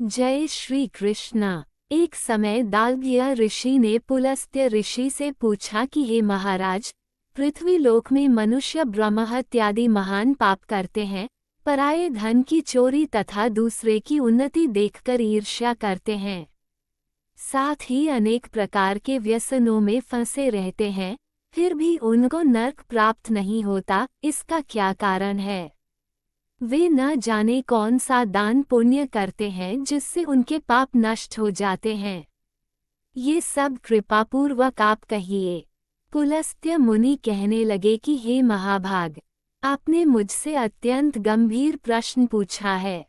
जय श्री कृष्णा। एक समय दालभिया ऋषि ने पुलस्त्य ऋषि से पूछा कि हे महाराज, पृथ्वीलोक में मनुष्य ब्रह्महत्या आदि महान पाप करते हैं, पराये धन की चोरी तथा दूसरे की उन्नति देखकर ईर्ष्या करते हैं। साथ ही अनेक प्रकार के व्यसनों में फंसे रहते हैं, फिर भी उनको नर्क प्राप्त नहीं होता। इसका क्या कारण है? वे न जाने कौन सा दान पुण्य करते हैं जिससे उनके पाप नष्ट हो जाते हैं। ये सब कृपापूर्वक आप कहिए। पुलस्त्य मुनि कहने लगे कि हे महाभाग, आपने मुझसे अत्यंत गंभीर प्रश्न पूछा है।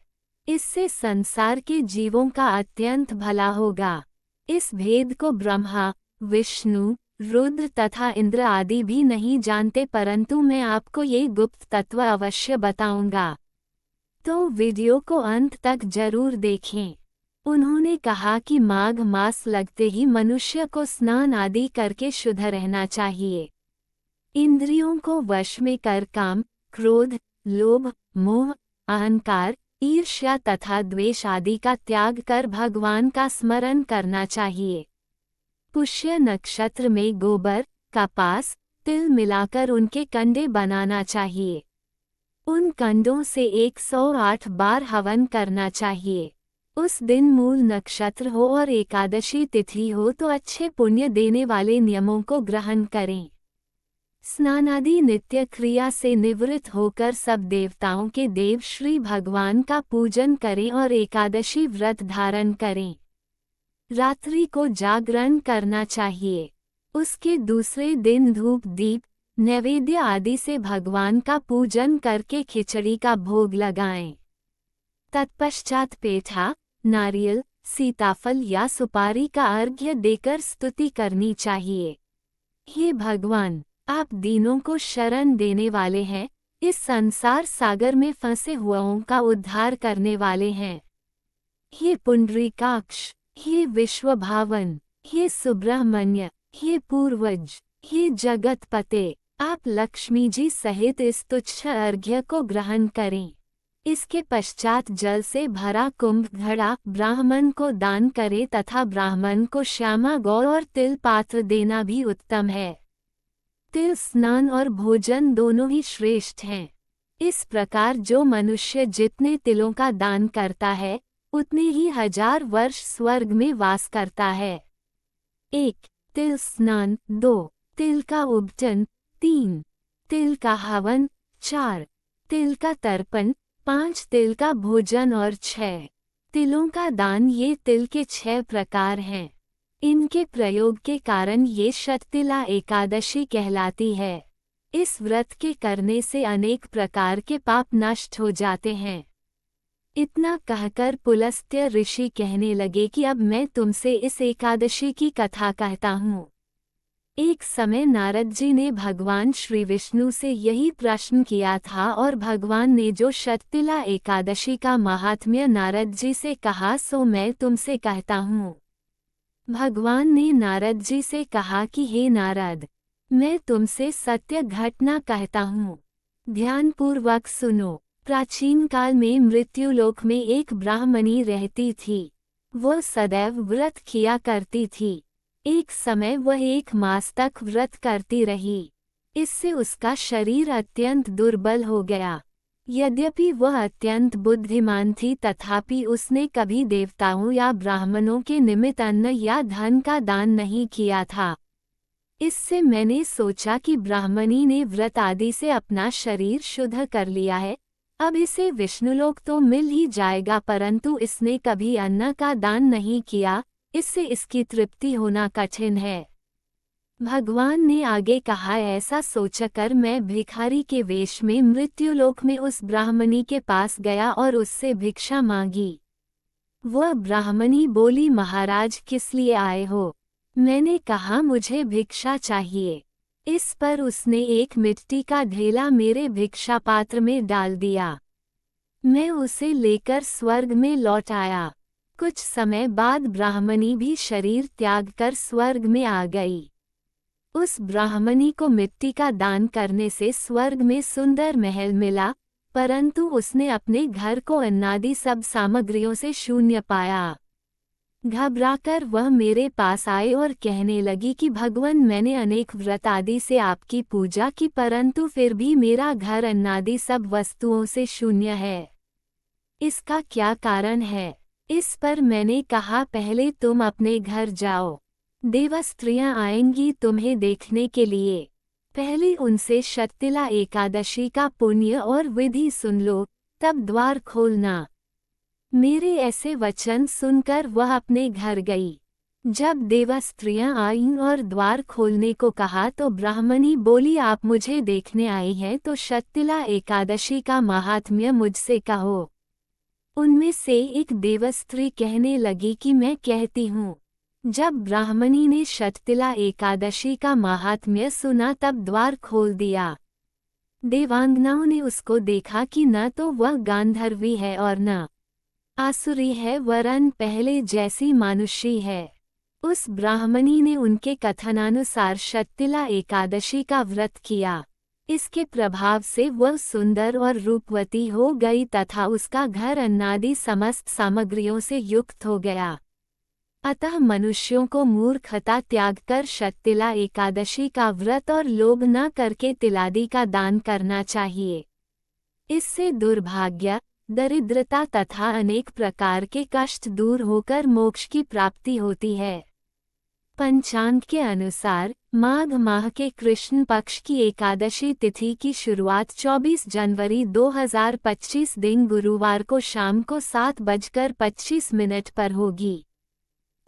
इससे संसार के जीवों का अत्यंत भला होगा। इस भेद को ब्रह्मा, विष्णु, रुद्र तथा इंद्र आदि भी नहीं जानते, परंतु मैं आपको ये गुप्त तत्व अवश्य बताऊंगा, तो वीडियो को अंत तक जरूर देखें। उन्होंने कहा कि माघ मास लगते ही मनुष्य को स्नान आदि करके शुद्ध रहना चाहिए। इंद्रियों को वश में कर काम, क्रोध, लोभ, मोह, अहंकार, ईर्ष्या तथा द्वेष आदि का त्याग कर भगवान का स्मरण करना चाहिए। पुष्य नक्षत्र में गोबर, कपास, तिल मिलाकर उनके कंडे बनाना चाहिए। उन कंडों से 108 बार हवन करना चाहिए। उस दिन मूल नक्षत्र हो और एकादशी तिथि हो तो अच्छे पुण्य देने वाले नियमों को ग्रहण करें। स्नानादि नित्य क्रिया से निवृत्त होकर सब देवताओं के देव श्री भगवान का पूजन करें और एकादशी व्रत धारण करें। रात्रि को जागरण करना चाहिए। उसके दूसरे दिन धूप दीप नैवेद्य आदि से भगवान का पूजन करके खिचड़ी का भोग लगाएं। तत्पश्चात पेठा, नारियल, सीताफल या सुपारी का अर्घ्य देकर स्तुति करनी चाहिए। हे भगवान, आप दीनों को शरण देने वाले हैं, इस संसार सागर में फंसे हुओं का उद्धार करने वाले हैं। हे पुंडरीकाक्ष, हे विश्वभावन, हे सुब्रह्मण्य, हे पूर्वज, हे जगतपते, आप लक्ष्मी जी सहित इस तुच्छ अर्घ्य को ग्रहण करें। इसके पश्चात जल से भरा कुंभ घड़ा ब्राह्मण को दान करें तथा ब्राह्मण को श्यामा गौ और तिल पात्र देना भी उत्तम है। तिल स्नान और भोजन दोनों ही श्रेष्ठ हैं। इस प्रकार जो मनुष्य जितने तिलों का दान करता है, उतने ही 1000 वर्ष स्वर्ग में वास करता है। 1. तिल स्नान। 2. तिल का उबटन। 3. तिल का हवन। 4. तिल का तर्पण। 5. तिल का भोजन और 6. तिलों का दान। ये तिल के 6 प्रकार हैं। इनके प्रयोग के कारण ये शततिला एकादशी कहलाती है। इस व्रत के करने से अनेक प्रकार के पाप नष्ट हो जाते हैं। इतना कहकर पुलस्त्य ऋषि कहने लगे कि अब मैं तुमसे इस एकादशी की कथा कहता हूँ। एक समय नारद जी ने भगवान श्री विष्णु से यही प्रश्न किया था और भगवान ने जो शततिला एकादशी का महात्म्य नारद जी से कहा सो मैं तुमसे कहता हूँ। भगवान ने नारद जी से कहा कि हे नारद, मैं तुमसे सत्य घटना कहता हूँ, ध्यानपूर्वक सुनो। प्राचीन काल में मृत्युलोक में एक ब्राह्मणी रहती थी। वह सदैव व्रत किया करती थी। एक समय वह 1 मास तक व्रत करती रही। इससे उसका शरीर अत्यंत दुर्बल हो गया। यद्यपि वह अत्यंत बुद्धिमान थी, तथापि उसने कभी देवताओं या ब्राह्मणों के निमित्त अन्न या धन का दान नहीं किया था। इससे मैंने सोचा कि ब्राह्मणी ने व्रत आदि से अपना शरीर शुद्ध कर लिया है, अब इसे विष्णुलोक तो मिल ही जाएगा, परंतु इसने कभी अन्न का दान नहीं किया, इससे इसकी तृप्ति होना कठिन है। भगवान ने आगे कहा, ऐसा सोचकर मैं भिखारी के वेश में मृत्युलोक में उस ब्राह्मणी के पास गया और उससे भिक्षा मांगी। वह ब्राह्मणी बोली, महाराज किस लिए आए हो? मैंने कहा, मुझे भिक्षा चाहिए। इस पर उसने एक मिट्टी का ढेला मेरे भिक्षा पात्र में डाल दिया। मैं उसे लेकर स्वर्ग में लौट आया। कुछ समय बाद ब्राह्मणी भी शरीर त्याग कर स्वर्ग में आ गई। उस ब्राह्मणी को मिट्टी का दान करने से स्वर्ग में सुंदर महल मिला, परंतु उसने अपने घर को अन्नादि सब सामग्रियों से शून्य पाया। घबराकर वह मेरे पास आए और कहने लगी कि भगवान, मैंने अनेक व्रत आदि से आपकी पूजा की, परंतु फिर भी मेरा घर अन्नादि सब वस्तुओं से शून्य है। इसका क्या कारण है? इस पर मैंने कहा, पहले तुम अपने घर जाओ, देवस्त्रियां आएंगी तुम्हें देखने के लिए। पहले उनसे शततिला एकादशी का पुण्य और विधि सुन लो, तब द्वार खोलना। मेरे ऐसे वचन सुनकर वह अपने घर गई। जब देवस्त्रियां आईं और द्वार खोलने को कहा तो ब्राह्मणी बोली, आप मुझे देखने आई हैं तो शततिला एकादशी का महात्म्य मुझसे कहो। उनमें से एक देवस्त्री कहने लगी कि मैं कहती हूँ। जब ब्राह्मणी ने शततिला एकादशी का महात्म्य सुना तब द्वार खोल दिया। देवांगनाओं ने उसको देखा कि न तो वह गांधर्वी है और न आसुरी है, वरन पहले जैसी मानुषी है। उस ब्राह्मणी ने उनके कथनानुसार शततिला एकादशी का व्रत किया। इसके प्रभाव से वह सुंदर और रूपवती हो गई तथा उसका घर अन्नादि समस्त सामग्रियों से युक्त हो गया। अतः मनुष्यों को मूर्खता त्याग कर शततिला एकादशी का व्रत और लोभ न करके तिलादि का दान करना चाहिए। इससे दुर्भाग्य, दरिद्रता तथा अनेक प्रकार के कष्ट दूर होकर मोक्ष की प्राप्ति होती है। पंचांग के अनुसार माघ माह के कृष्ण पक्ष की एकादशी तिथि की शुरुआत 24 जनवरी 2025 दिन गुरुवार को शाम को 7:25 पर होगी।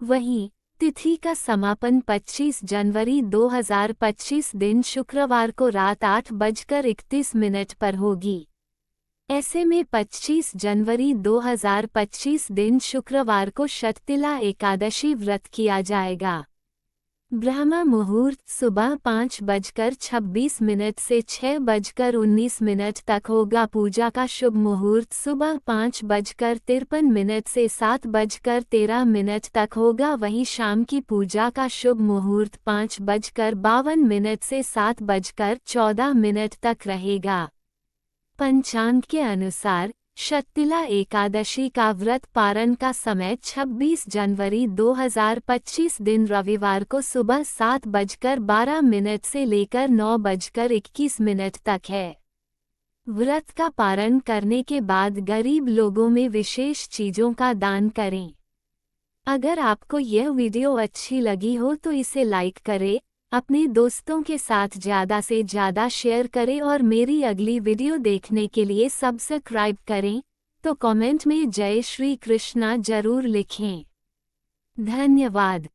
वहीं तिथि का समापन 25 जनवरी 2025 दिन शुक्रवार को रात 8:31 पर होगी। ऐसे में 25 जनवरी 2025 दिन शुक्रवार को शततिला एकादशी व्रत किया जाएगा। ब्रह्म मुहूर्त सुबह 5:26 से 6:19 तक होगा। पूजा का शुभ मुहूर्त सुबह 5:53 से 7:13 तक होगा। वहीं शाम की पूजा का शुभ मुहूर्त 5:52 से 7:14 तक रहेगा। पंचांग के अनुसार शततिला एकादशी का व्रत पारण का समय 26 जनवरी 2025 दिन रविवार को सुबह 7:12 से लेकर 9:21 तक है। व्रत का पारण करने के बाद गरीब लोगों में विशेष चीजों का दान करें। अगर आपको यह वीडियो अच्छी लगी हो तो इसे लाइक करें, अपने दोस्तों के साथ ज़्यादा से ज़्यादा शेयर करें और मेरी अगली वीडियो देखने के लिए सब्सक्राइब करें। तो कमेंट में जय श्री कृष्णा जरूर लिखें। धन्यवाद।